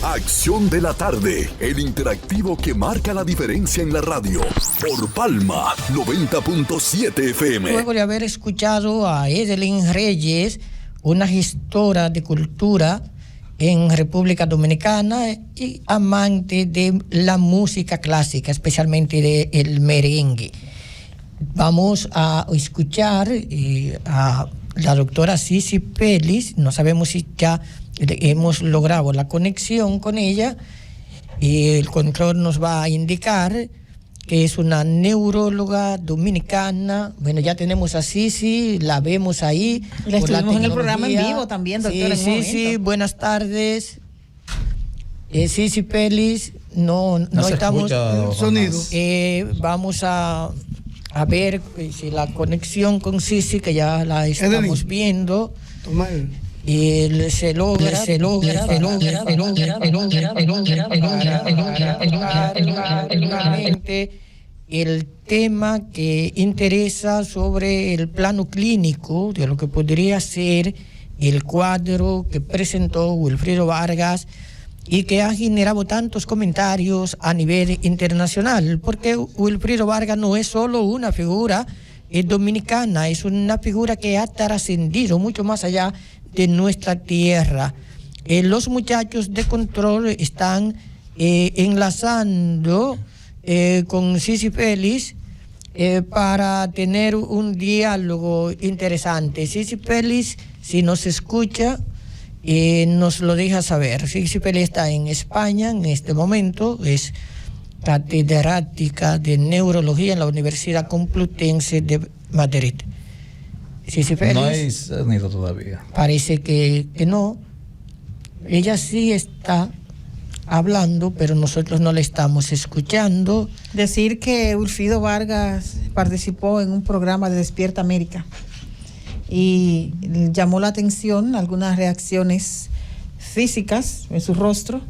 Acción de la tarde, el interactivo que marca la diferencia en la radio. Por Palma 90.7 FM. Luego de haber escuchado a Edelyn Reyes, una gestora de cultura en República Dominicana y amante de la música clásica, especialmente del merengue. Vamos a escuchar a la doctora Cici Pelis. No sabemos si ya hemos logrado la conexión con ella, y el control nos va a indicar que es una neuróloga dominicana. Bueno, ya tenemos a Cici, la vemos ahí. La estuvimos en el programa en vivo también, doctora. Sí, buenas tardes. Cici Pelis, no estamos... Sonido. Vamos a ver si la conexión con Cici, que ya la estamos viendo. Y se logra el tema que interesa sobre el plano clínico de lo que podría ser el cuadro que presentó Wilfrido Vargas y que ha generado tantos comentarios a nivel internacional, porque Wilfrido Vargas no es solo una figura dominicana, es una figura que ha trascendido mucho más allá de nuestra tierra. Los muchachos de control están enlazando con Cici Pelis para tener un diálogo interesante. Cici Pelis, si nos escucha, nos lo deja saber. Cici Pelis está en España en este momento, es catedrática de neurología en la Universidad Complutense de Madrid. Cici Pelis, no hay sonido todavía. Parece que no. Ella sí está hablando, pero nosotros no la estamos escuchando. Decir que Wilfrido Vargas participó en un programa de Despierta América y llamó la atención algunas reacciones físicas en su rostro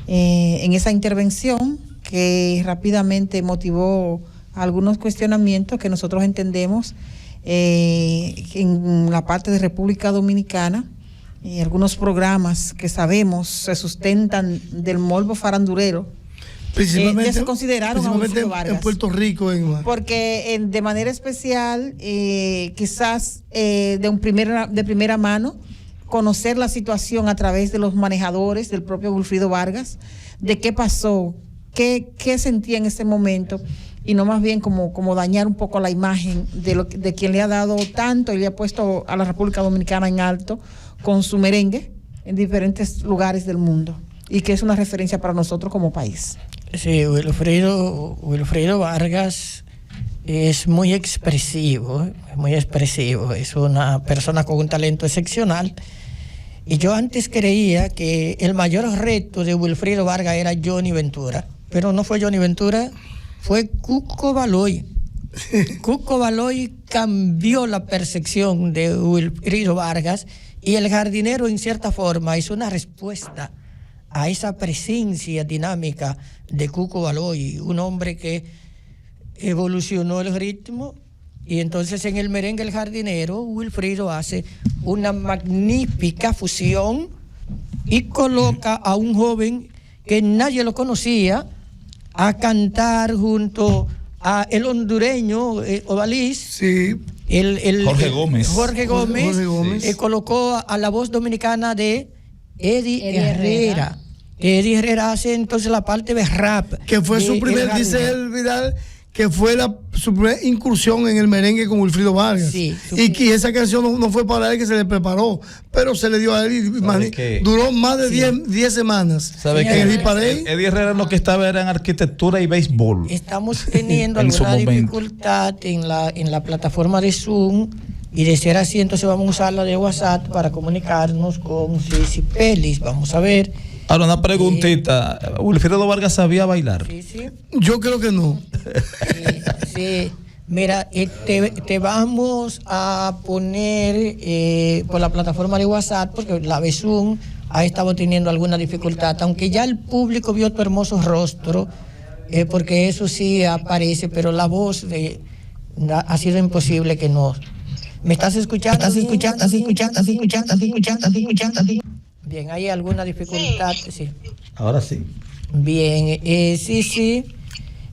en esa intervención, que rápidamente motivó algunos cuestionamientos que nosotros entendemos en la parte de República Dominicana. Algunos programas que sabemos se sustentan del morbo farandulero, principalmente se consideraron en Puerto Rico, porque de manera especial, quizás de primera mano, conocer la situación a través de los manejadores del propio Wilfrido Vargas, de qué pasó, qué sentía en ese momento, y no más bien como dañar un poco la imagen de quien le ha dado tanto y le ha puesto a la República Dominicana en alto con su merengue en diferentes lugares del mundo, y que es una referencia para nosotros como país. Sí, Wilfrido Vargas es muy expresivo, es una persona con un talento excepcional, y yo antes creía que el mayor reto de Wilfrido Vargas era Johnny Ventura, pero no fue Johnny Ventura, fue Cuco Baloy. Cuco Baloy cambió la percepción de Wilfrido Vargas, y el jardinero en cierta forma hizo una respuesta a esa presencia dinámica de Cuco Baloy, un hombre que evolucionó el ritmo, y entonces en el merengue El Jardinero Wilfrido hace una magnífica fusión y coloca a un joven que nadie lo conocía a cantar junto a el hondureño Odalís. Sí. Jorge Gómez. Colocó a la voz dominicana de Eddie Herrera. Eddie Herrera hace entonces la parte de rap. Que fue su primer, dice él, Vidal, que fue su primera incursión en el merengue con Wilfrido Vargas. Sí, y esa canción no fue para él, que se le preparó, pero se le dio a él y duró más de 10 semanas. ¿Sabe qué? Eddie Herrera lo que estaba era en arquitectura y béisbol. Estamos teniendo alguna dificultad en la plataforma de Zoom, y de ser así, entonces vamos a usar la de WhatsApp para comunicarnos con Cici Pelis. Vamos a ver. Ahora, una preguntita. ¿Wilfrido Vargas sabía bailar? Sí. Yo creo que no. Sí. Mira, te vamos a poner por la plataforma de WhatsApp, porque la de Zoom ha estado teniendo alguna dificultad, aunque ya el público vio tu hermoso rostro, porque eso sí aparece, pero la voz ha sido imposible que no. ¿Me estás escuchando? Bien, ¿hay alguna dificultad? Sí. Ahora sí. Bien, sí.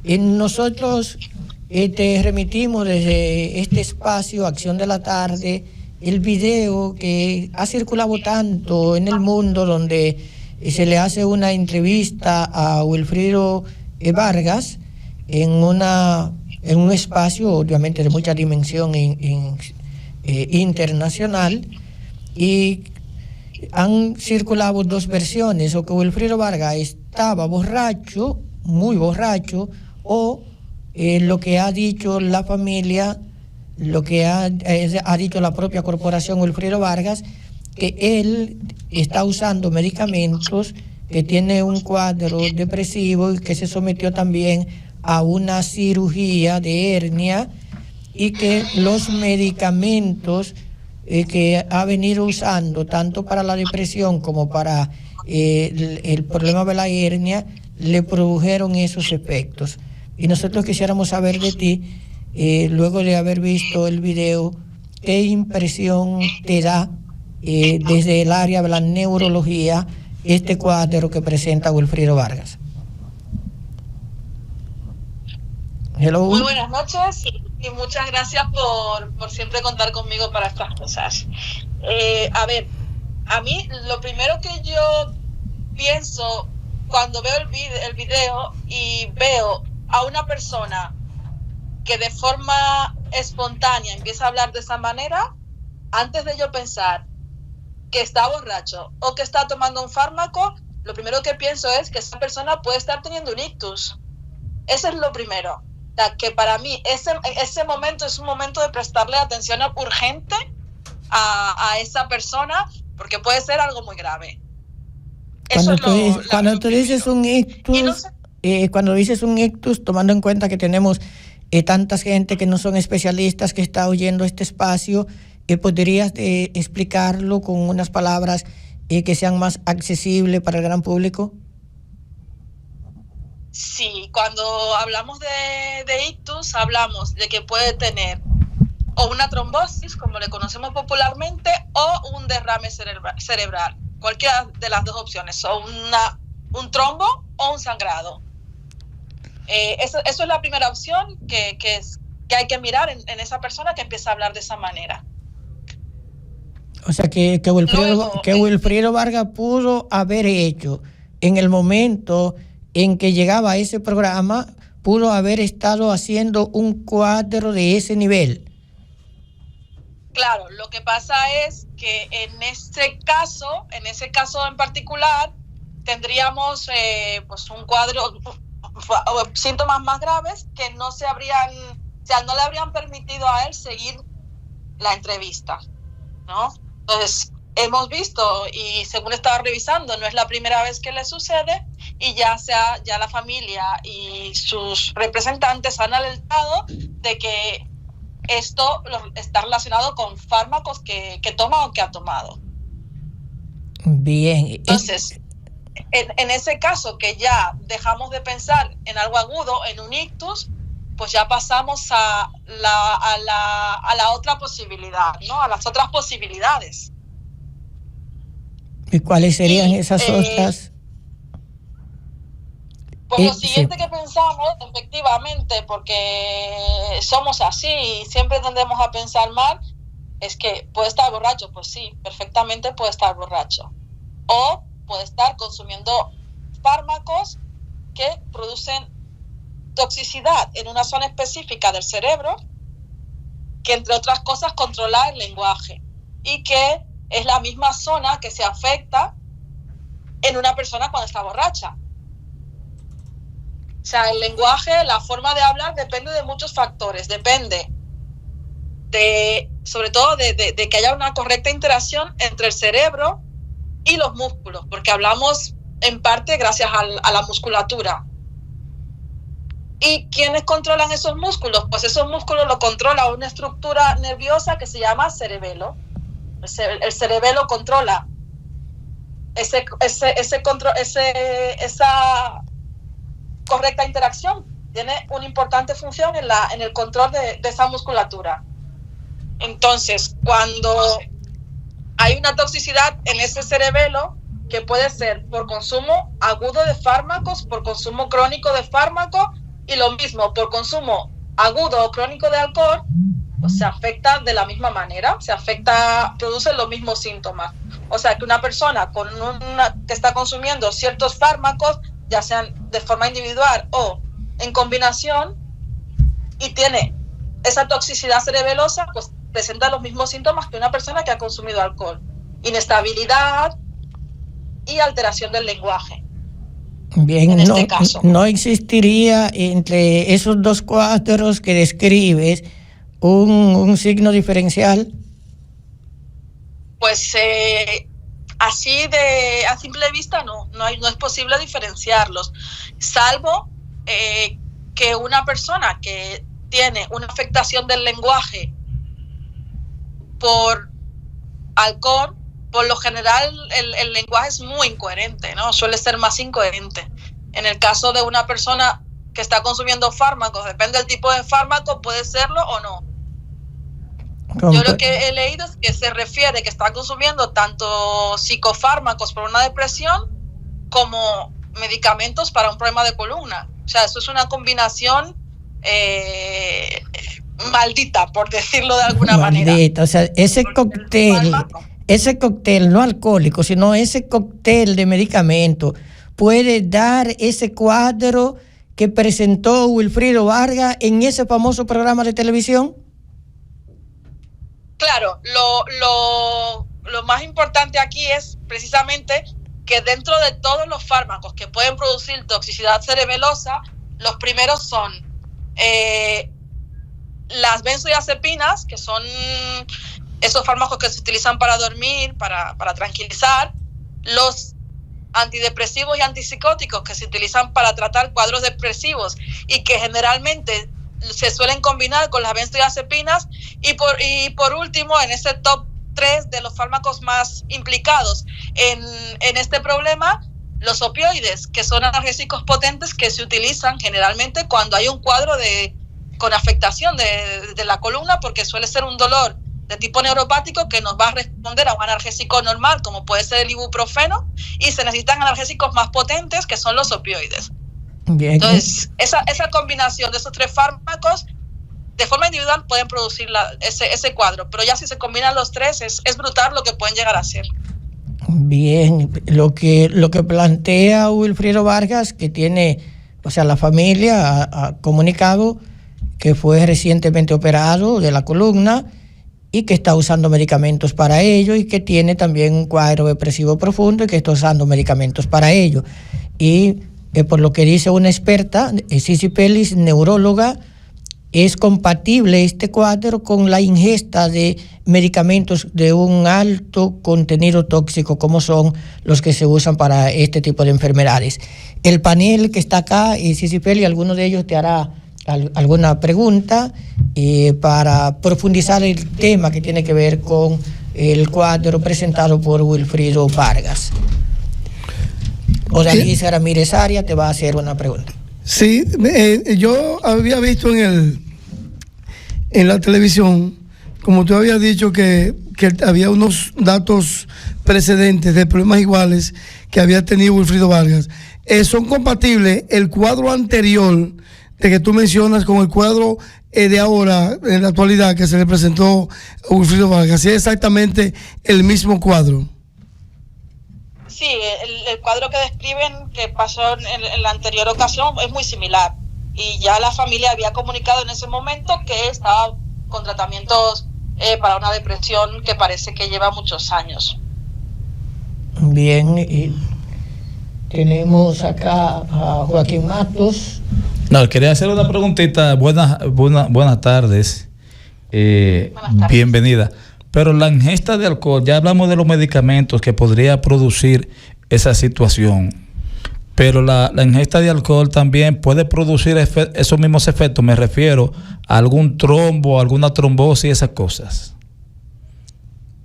Nosotros te remitimos desde este espacio, Acción de la Tarde, el video que ha circulado tanto en el mundo, donde se le hace una entrevista a Wilfrido Vargas en un espacio, obviamente, de mucha dimensión internacional, y han circulado dos versiones, o que Wilfrido Vargas estaba borracho, muy borracho, o lo que ha dicho la familia, lo que ha dicho la propia corporación Wilfrido Vargas, que él está usando medicamentos, que tiene un cuadro depresivo y que se sometió también a una cirugía de hernia, y que los medicamentos que ha venido usando tanto para la depresión como para el problema de la hernia le produjeron esos efectos. Y nosotros quisiéramos saber de ti, luego de haber visto el video, qué impresión te da desde el área de la neurología este cuadro que presenta Wilfrido Vargas. Hello. Muy buenas noches y muchas gracias por siempre contar conmigo para estas cosas. A ver, a mí lo primero que yo pienso cuando veo el video y veo a una persona que de forma espontánea empieza a hablar de esa manera, antes de yo pensar que está borracho o que está tomando un fármaco, lo primero que pienso es que esa persona puede estar teniendo un ictus. Eso es lo primero. O sea, que para mí ese momento es un momento de prestarle atención urgente a esa persona, porque puede ser algo muy grave. Cuando tú dices un ictus, cuando dices un ictus, tomando en cuenta que tenemos tanta gente que no son especialistas que está oyendo este espacio, ¿podrías explicarlo con unas palabras que sean más accesibles para el gran público? Sí, cuando hablamos de ictus, hablamos de que puede tener o una trombosis, como le conocemos popularmente, o un derrame cerebral. Cualquiera de las dos opciones, o un trombo o un sangrado. Eso es la primera opción que hay que mirar en esa persona que empieza a hablar de esa manera. O sea, que Wilfrido Vargas pudo haber hecho en el momento en que llegaba a ese programa, pudo haber estado haciendo un cuadro de ese nivel. Claro, lo que pasa es que en ese caso en particular, tendríamos pues un cuadro, síntomas más graves que no le habrían permitido a él seguir la entrevista, ¿no? Entonces, hemos visto, y según estaba revisando, no es la primera vez que le sucede, y ya la familia y sus representantes han alertado de que esto está relacionado con fármacos que toma o que ha tomado. Bien. Entonces, en ese caso que ya dejamos de pensar en algo agudo, en un ictus, pues ya pasamos a la otra posibilidad, ¿no? A las otras posibilidades. ¿Y cuáles serían esas otras? Pues lo siguiente que pensamos, efectivamente, porque somos así y siempre tendemos a pensar mal, es que puede estar borracho. Pues sí, perfectamente puede estar borracho. O puede estar consumiendo fármacos que producen toxicidad en una zona específica del cerebro, que entre otras cosas controla el lenguaje, y que es la misma zona que se afecta en una persona cuando está borracha. O sea, el lenguaje, la forma de hablar depende de muchos factores. Depende sobre todo de que haya una correcta interacción entre el cerebro y los músculos, porque hablamos en parte gracias a la musculatura. ¿Y quiénes controlan esos músculos? Pues esos músculos lo controla una estructura nerviosa que se llama cerebelo. El cerebelo controla esa correcta interacción. Tiene una importante función en el control de esa musculatura. Entonces, cuando hay una toxicidad en ese cerebelo, que puede ser por consumo agudo de fármacos, por consumo crónico de fármacos, y lo mismo por consumo agudo o crónico de alcohol, pues se afecta de la misma manera, produce los mismos síntomas. O sea, que una persona que está consumiendo ciertos fármacos, ya sean de forma individual o en combinación, y tiene esa toxicidad cerebelosa, pues presenta los mismos síntomas que una persona que ha consumido alcohol: inestabilidad y alteración del lenguaje. Bien, en este caso no existiría entre esos dos cuadros que describes un signo diferencial. Pues así a simple vista no es posible diferenciarlos, salvo que una persona que tiene una afectación del lenguaje por alcohol, por lo general el lenguaje es muy incoherente, ¿no? Suele ser más incoherente. En el caso de una persona que está consumiendo fármacos, depende del tipo de fármaco, puede serlo o no. Yo lo que he leído es que se refiere que está consumiendo tanto psicofármacos por una depresión como medicamentos para un problema de columna. O sea, eso es una combinación maldita, por decirlo de alguna manera. O sea, ese cóctel no alcohólico, sino ese cóctel de medicamentos puede dar ese cuadro que presentó Wilfrido Vargas en ese famoso programa de televisión. Claro, lo más importante aquí es precisamente que dentro de todos los fármacos que pueden producir toxicidad cerebelosa, los primeros son las benzodiazepinas, que son esos fármacos que se utilizan para dormir, para tranquilizar; los antidepresivos y antipsicóticos, que se utilizan para tratar cuadros depresivos y que generalmente se suelen combinar con las benzodiazepinas; y por último, en ese top 3 de los fármacos más implicados en este problema, los opioides, que son analgésicos potentes que se utilizan generalmente cuando hay un cuadro con afectación de la columna, porque suele ser un dolor de tipo neuropático que nos va a responder a un analgésico normal, como puede ser el ibuprofeno, y se necesitan analgésicos más potentes, que son los opioides. Bien. Entonces, esa combinación de esos 3 fármacos de forma individual pueden producir ese cuadro, pero ya si se combinan los 3 es brutal lo que pueden llegar a ser. Bien, lo que plantea Wilfrido Vargas, que tiene, o sea, la familia ha comunicado que fue recientemente operado de la columna y que está usando medicamentos para ello, y que tiene también un cuadro depresivo profundo y que está usando medicamentos para ello. Y por lo que dice una experta, Cici Pellis, neuróloga, es compatible este cuadro con la ingesta de medicamentos de un alto contenido tóxico, como son los que se usan para este tipo de enfermedades. El panel que está acá, Cici Pellis, alguno de ellos te hará alguna pregunta para profundizar el tema que tiene que ver con el cuadro presentado por Wilfrido Vargas. O David Ramírez Aria te va a hacer una pregunta. Sí, yo había visto en la televisión, como tú habías dicho, que había unos datos precedentes de problemas iguales que había tenido Wilfrido Vargas. ¿Son compatibles el cuadro anterior de que tú mencionas con el cuadro de ahora, en la actualidad, que se le presentó a Wilfrido Vargas? ¿Sí es exactamente el mismo cuadro? Sí, el cuadro que describen que pasó en la anterior ocasión es muy similar, y ya la familia había comunicado en ese momento que estaba con tratamientos para una depresión que parece que lleva muchos años. Bien, y tenemos acá a Joaquín Matos. No, quería hacer una preguntita. Buenas tardes. Buenas tardes. Bienvenida. Pero la ingesta de alcohol, ya hablamos de los medicamentos que podría producir esa situación, pero la ingesta de alcohol también puede producir esos mismos efectos. Me refiero a algún trombo, alguna trombosis, esas cosas.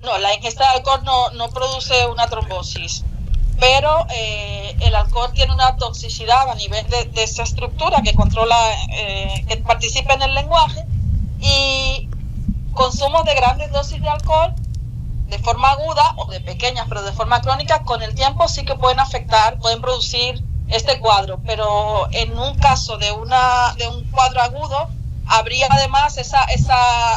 No, la ingesta de alcohol no produce una trombosis, pero el alcohol tiene una toxicidad a nivel de esa estructura que controla, que participa en el lenguaje, y consumos de grandes dosis de alcohol de forma aguda o de pequeñas, pero de forma crónica, con el tiempo sí que pueden afectar, pueden producir este cuadro, pero en un caso de un cuadro agudo habría además esa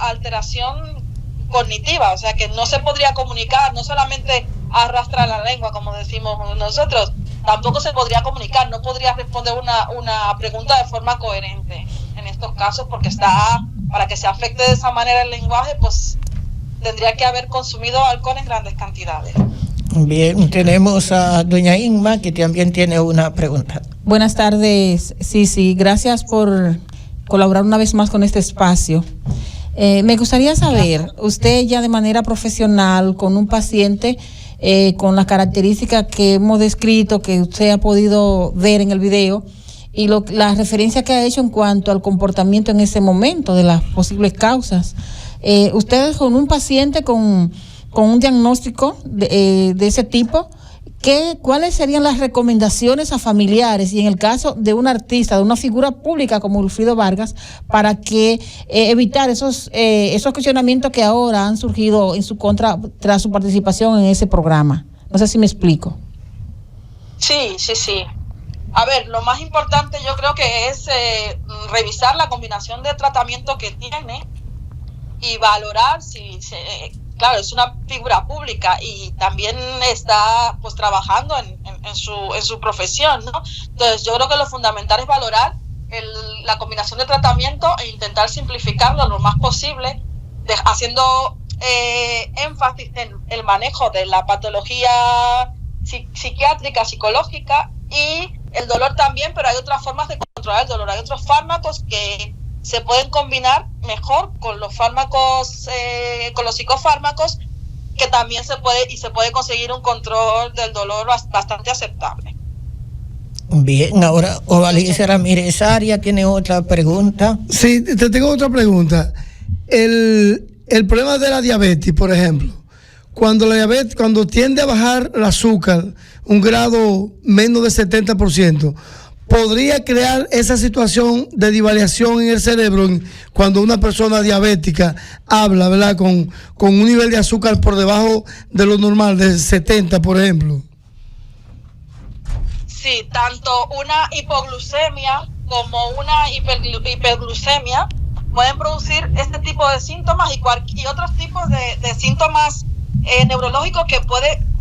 alteración cognitiva, o sea que no se podría comunicar, no solamente arrastra la lengua como decimos nosotros, tampoco se podría comunicar, no podría responder una pregunta de forma coherente en estos casos, porque para que se afecte de esa manera el lenguaje, pues tendría que haber consumido alcohol en grandes cantidades. Bien, tenemos a doña Inma, que también tiene una pregunta. Buenas tardes, sí, gracias por colaborar una vez más con este espacio. Me gustaría saber, usted ya de manera profesional, con un paciente con las características que hemos descrito, que usted ha podido ver en el video, y la referencia que ha hecho en cuanto al comportamiento en ese momento, de las posibles causas. Ustedes con un paciente con un diagnóstico de ese tipo, ¿cuáles serían las recomendaciones a familiares y en el caso de un artista, de una figura pública como Wilfrido Vargas, para que evitar esos cuestionamientos que ahora han surgido en su contra tras su participación en ese programa? No sé si me explico. Sí. A ver, lo más importante yo creo que es revisar la combinación de tratamiento que tiene y valorar si claro, es una figura pública y también está pues trabajando en su profesión, ¿no? Entonces yo creo que lo fundamental es valorar la combinación de tratamiento e intentar simplificarlo lo más posible, haciendo énfasis en el manejo de la patología psiquiátrica, psicológica y el dolor también, pero hay otras formas de controlar el dolor, hay otros fármacos que se pueden combinar mejor con los fármacos, con los psicofármacos, que también se puede conseguir un control del dolor bastante aceptable. Bien, ahora Ovalicia Ramírez Aria tiene otra pregunta. Sí, te tengo otra pregunta. El problema de la diabetes, por ejemplo, cuando tiende a bajar el azúcar un grado menos de 70%, ¿podría crear esa situación de divariación en el cerebro cuando una persona diabética habla, ¿verdad?, con un nivel de azúcar por debajo de lo normal, de 70, por ejemplo? Sí, tanto una hipoglucemia como una hiperglucemia pueden producir este tipo de síntomas y otros tipos de síntomas neurológicos que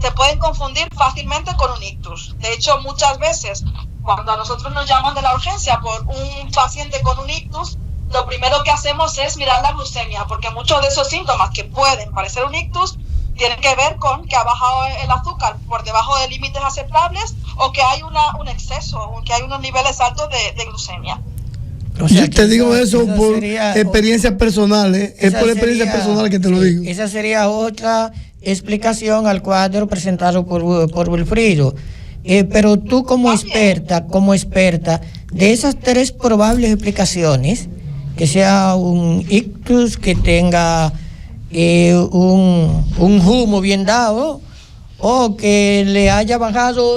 se pueden confundir fácilmente con un ictus. De hecho, muchas veces cuando a nosotros nos llaman de la urgencia por un paciente con un ictus, lo primero que hacemos es mirar la glucemia, porque muchos de esos síntomas que pueden parecer un ictus tienen que ver con que ha bajado el azúcar por debajo de límites aceptables o que hay un exceso, o que hay unos niveles altos de glucemia. O sea, yo te digo eso por experiencia personal, es por experiencia personal que te lo digo. Esa sería otra explicación al cuadro presentado por Wilfrido. Pero tú como experta de esas tres probables explicaciones, que sea un ictus, que tenga un humo bien dado, o que le haya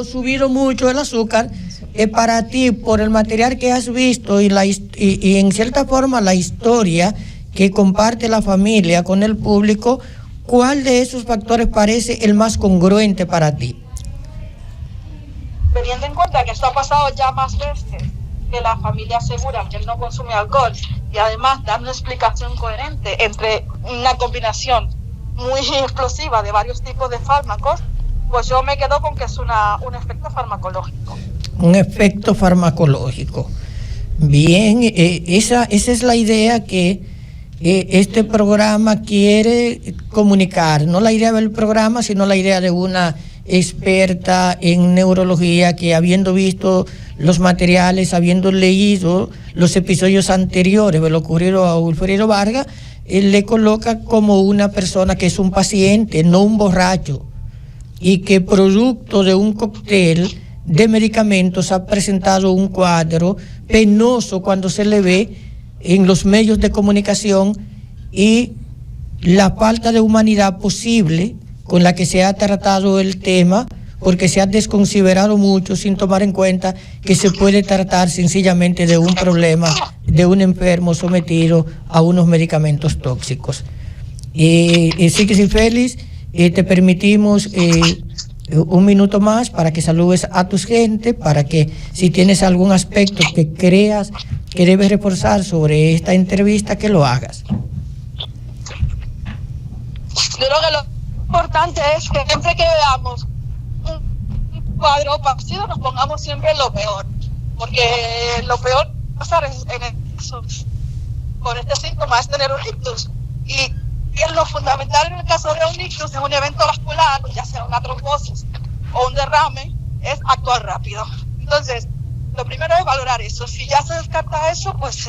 subido mucho el azúcar, para ti, por el material que has visto y en cierta forma la historia que comparte la familia con el público, ¿cuál de esos factores parece el más congruente para ti? Teniendo en cuenta que esto ha pasado ya más veces, que la familia asegura que él no consume alcohol y además dar una explicación coherente entre una combinación muy explosiva de varios tipos de fármacos, pues yo me quedo con que es un efecto farmacológico. Un efecto farmacológico. Bien, esa es la idea que este programa quiere comunicar, no la idea del programa, sino la idea de una experta en neurología que, habiendo visto los materiales, habiendo leído los episodios anteriores de lo ocurrido a Wilfrido Vargas, le coloca como una persona que es un paciente, no un borracho, y que producto de un cóctel de medicamentos ha presentado un cuadro penoso cuando se le ve en los medios de comunicación, y la falta de humanidad posible con la que se ha tratado el tema, porque se ha desconsiderado mucho sin tomar en cuenta que se puede tratar sencillamente de un problema de un enfermo sometido a unos medicamentos tóxicos. Sí, Félix, te permitimos un minuto más para que saludes a tu gente, para que si tienes algún aspecto que creas que debes reforzar sobre esta entrevista, que lo hagas. Yo creo que lo importante es que siempre que veamos un cuadro parecido nos pongamos siempre en lo peor, porque lo peor pasar en eso, con este síntoma es tener un ictus, y lo fundamental en el caso de un ictus, en un evento vascular, ya sea una trombosis o un derrame, es actuar rápido. Entonces, lo primero es valorar eso. Si ya se descarta eso, pues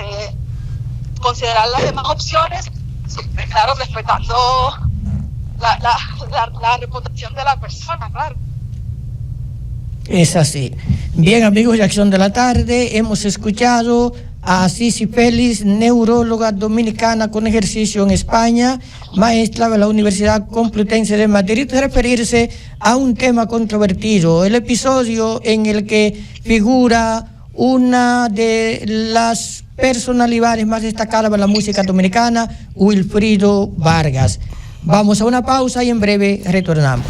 considerar las demás opciones, siempre, claro, respetando la reputación de la persona, claro. Es así. Bien, amigos de Acción de la Tarde, hemos escuchado a Sisi Félix, neuróloga dominicana con ejercicio en España, maestra de la Universidad Complutense de Madrid, referirse a un tema controvertido, el episodio en el que figura una de las personalidades más destacadas de la música dominicana, Wilfrido Vargas. Vamos a una pausa y en breve retornamos.